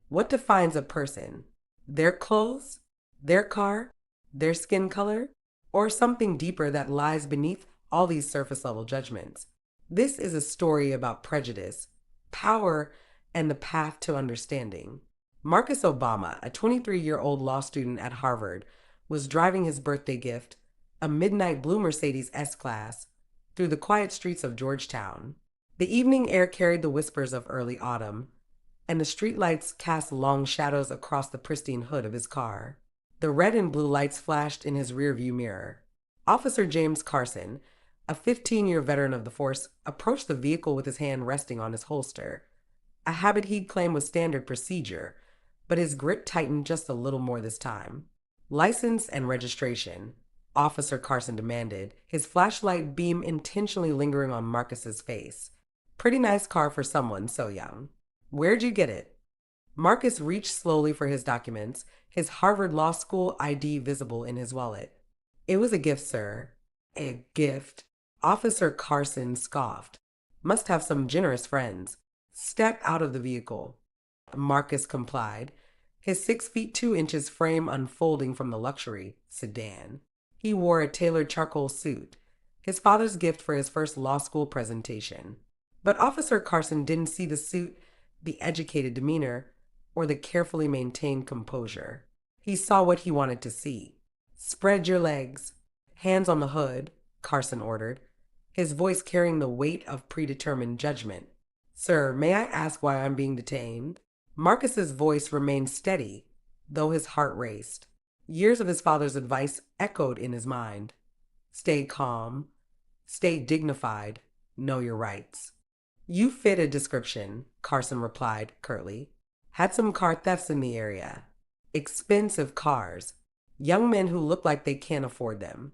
What defines a person? Their clothes, their car, their skin color, or something deeper that lies beneath all these surface level judgments? This is a story about prejudice, power, and the path to understanding. Marcus Obama, a 23-year-old law student at Harvard, was driving his birthday gift, a midnight blue Mercedes S-Class, through the quiet streets of Georgetown. The evening air carried the whispers of early autumn, and the streetlights cast long shadows across the pristine hood of his car. The red and blue lights flashed in his rearview mirror. Officer James Carson, a 15-year veteran of the force, approached the vehicle with his hand resting on his holster, a habit he'd claimed was standard procedure, but his grip tightened just a little more this time. License and registration, Officer Carson demanded, his flashlight beam intentionally lingering on Marcus's face. Pretty nice car for someone so young. Where'd you get it? Marcus reached slowly for his documents, his Harvard Law School ID visible in his wallet. It was a gift, sir. A gift? Officer Carson scoffed. Must have some generous friends. Step out of the vehicle. Marcus complied, his 6 feet 2 inches frame unfolding from the luxury sedan. He wore a tailored charcoal suit, his father's gift for his first law school presentation. But Officer Carson didn't see the suit, the educated demeanor, or the carefully maintained composure. He saw what he wanted to see. Spread your legs. Hands on the hood, Carson ordered, his voice carrying the weight of predetermined judgment. Sir, may I ask why I'm being detained? Marcus's voice remained steady, though his heart raced. Years of his father's advice echoed in his mind. Stay calm. Stay dignified. Know your rights. You fit a description, Carson replied curtly. Had some car thefts in the area. Expensive cars. Young men who look like they can't afford them.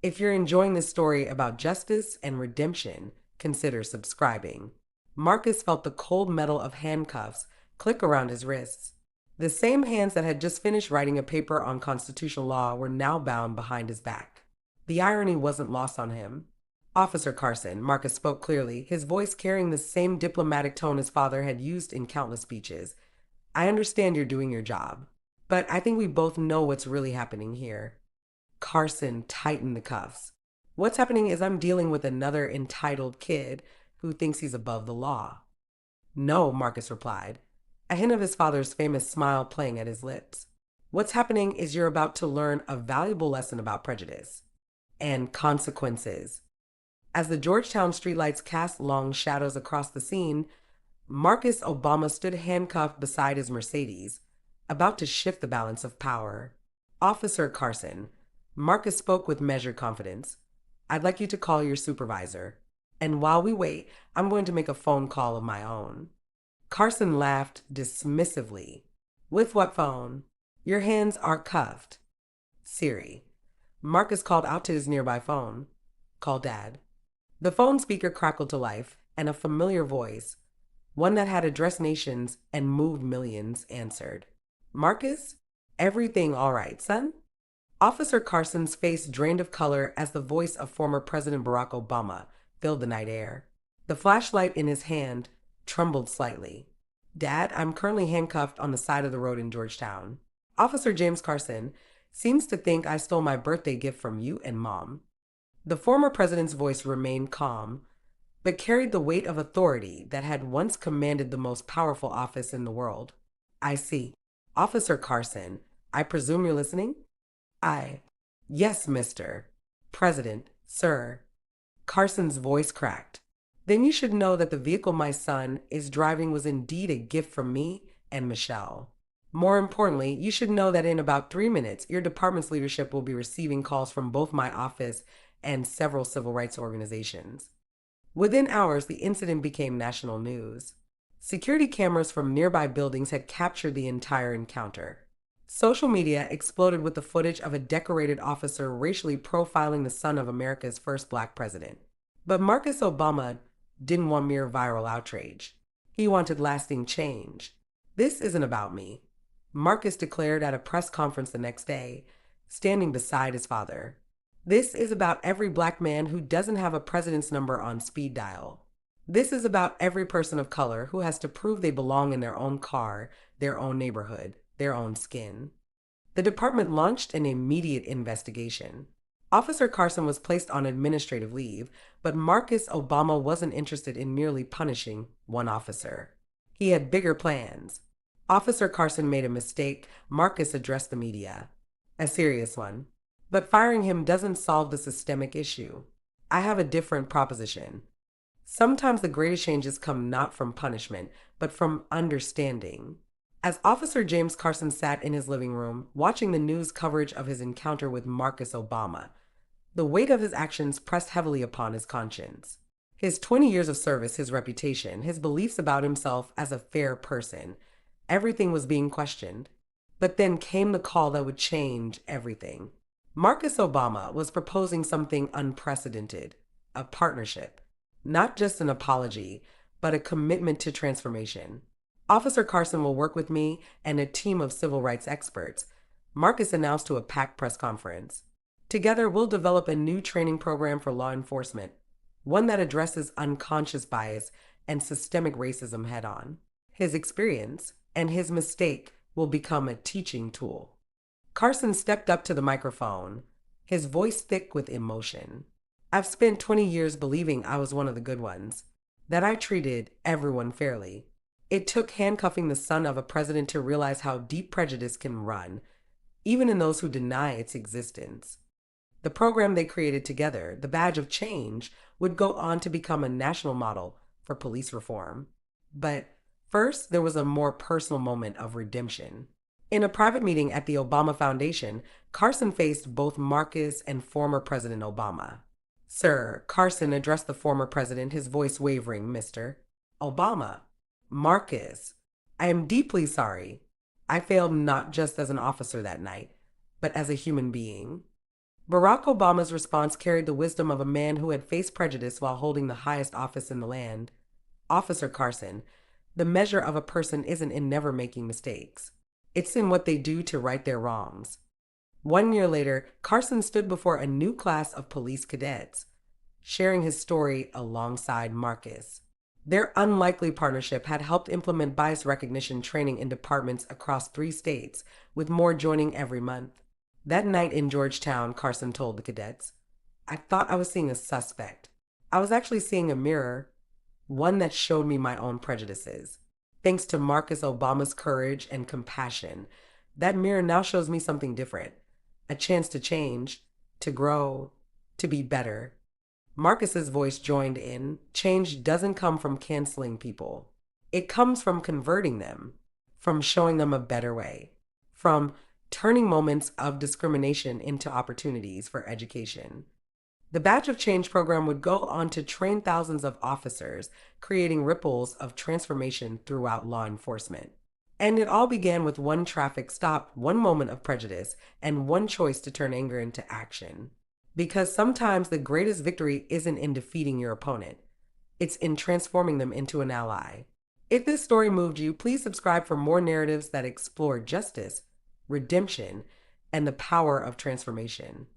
If you're enjoying this story about justice and redemption, consider subscribing. Marcus felt the cold metal of handcuffs click around his wrists. The same hands that had just finished writing a paper on constitutional law were now bound behind his back. The irony wasn't lost on him. Officer Carson, Marcus spoke clearly, his voice carrying the same diplomatic tone his father had used in countless speeches. I understand you're doing your job, but I think we both know what's really happening here. Carson tightened the cuffs. What's happening is I'm dealing with another entitled kid who thinks he's above the law. No, Marcus replied, a hint of his father's famous smile playing at his lips. What's happening is you're about to learn a valuable lesson about prejudice and consequences. As the Georgetown streetlights cast long shadows across the scene, Marcus Obama stood handcuffed beside his Mercedes, about to shift the balance of power. Officer Carson, Marcus spoke with measured confidence. I'd like you to call your supervisor. And while we wait, I'm going to make a phone call of my own. Carson laughed dismissively. With what phone? Your hands are cuffed. Siri. Marcus called out to his nearby phone. Call Dad. The phone speaker crackled to life, and a familiar voice, one that had addressed nations and moved millions, answered. Marcus? Everything all right, son? Officer Carson's face drained of color as the voice of former President Barack Obama filled the night air. The flashlight in his hand trembled slightly. Dad, I'm currently handcuffed on the side of the road in Georgetown. Officer James Carson seems to think I stole my birthday gift from you and Mom. The former president's voice remained calm, but carried the weight of authority that had once commanded the most powerful office in the world. I see. Officer Carson, I presume you're listening? Yes, Mr. President, sir. Carson's voice cracked. Then you should know that the vehicle my son is driving was indeed a gift from me and Michelle. More importantly, you should know that in about 3 minutes, your department's leadership will be receiving calls from both my office and several civil rights organizations. Within hours, the incident became national news. Security cameras from nearby buildings had captured the entire encounter. Social media exploded with the footage of a decorated officer racially profiling the son of America's first black president. But Marcus Obama didn't want mere viral outrage. He wanted lasting change. This isn't about me, Marcus declared at a press conference the next day, standing beside his father. This is about every black man who doesn't have a president's number on speed dial. This is about every person of color who has to prove they belong in their own car, their own neighborhood, their own skin. The department launched an immediate investigation. Officer Carson was placed on administrative leave, but Marcus Obama wasn't interested in merely punishing one officer. He had bigger plans. Officer Carson made a mistake. Marcus addressed the media. A serious one. But firing him doesn't solve the systemic issue. I have a different proposition. Sometimes the greatest changes come not from punishment, but from understanding. As Officer James Carson sat in his living room, watching the news coverage of his encounter with Marcus Obama, the weight of his actions pressed heavily upon his conscience. His 20 years of service, his reputation, his beliefs about himself as a fair person, everything was being questioned. But then came the call that would change everything. Marcus Obama was proposing something unprecedented, a partnership. Not just an apology, but a commitment to transformation. Officer Carson will work with me and a team of civil rights experts, Marcus announced to a packed press conference. Together, we'll develop a new training program for law enforcement, one that addresses unconscious bias and systemic racism head on. His experience and his mistake will become a teaching tool. Carson stepped up to the microphone, his voice thick with emotion. I've spent 20 years believing I was one of the good ones, that I treated everyone fairly. It took handcuffing the son of a president to realize how deep prejudice can run, even in those who deny its existence. The program they created together, the Badge of Change, would go on to become a national model for police reform. But first, there was a more personal moment of redemption. In a private meeting at the Obama Foundation, Carson faced both Marcus and former President Obama. Sir, Carson addressed the former president, his voice wavering, Mr. Obama. Marcus, I am deeply sorry. I failed not just as an officer that night, but as a human being. Barack Obama's response carried the wisdom of a man who had faced prejudice while holding the highest office in the land. Officer Carson, the measure of a person isn't in never making mistakes. It's in what they do to right their wrongs. 1 year later, Carson stood before a new class of police cadets, sharing his story alongside Marcus. Their unlikely partnership had helped implement bias recognition training in departments across 3 states, with more joining every month. That night in Georgetown, Carson told the cadets, I thought I was seeing a suspect. I was actually seeing a mirror, one that showed me my own prejudices. Thanks to Marcus Obama's courage and compassion, that mirror now shows me something different. A chance to change, to grow, to be better. Marcus's voice joined in. Change doesn't come from canceling people. It comes from converting them, from showing them a better way, from turning moments of discrimination into opportunities for education. The Badge of Change program would go on to train thousands of officers, creating ripples of transformation throughout law enforcement. And it all began with one traffic stop, one moment of prejudice, and one choice to turn anger into action. Because sometimes the greatest victory isn't in defeating your opponent. It's in transforming them into an ally. If this story moved you, please subscribe for more narratives that explore justice, redemption, and the power of transformation.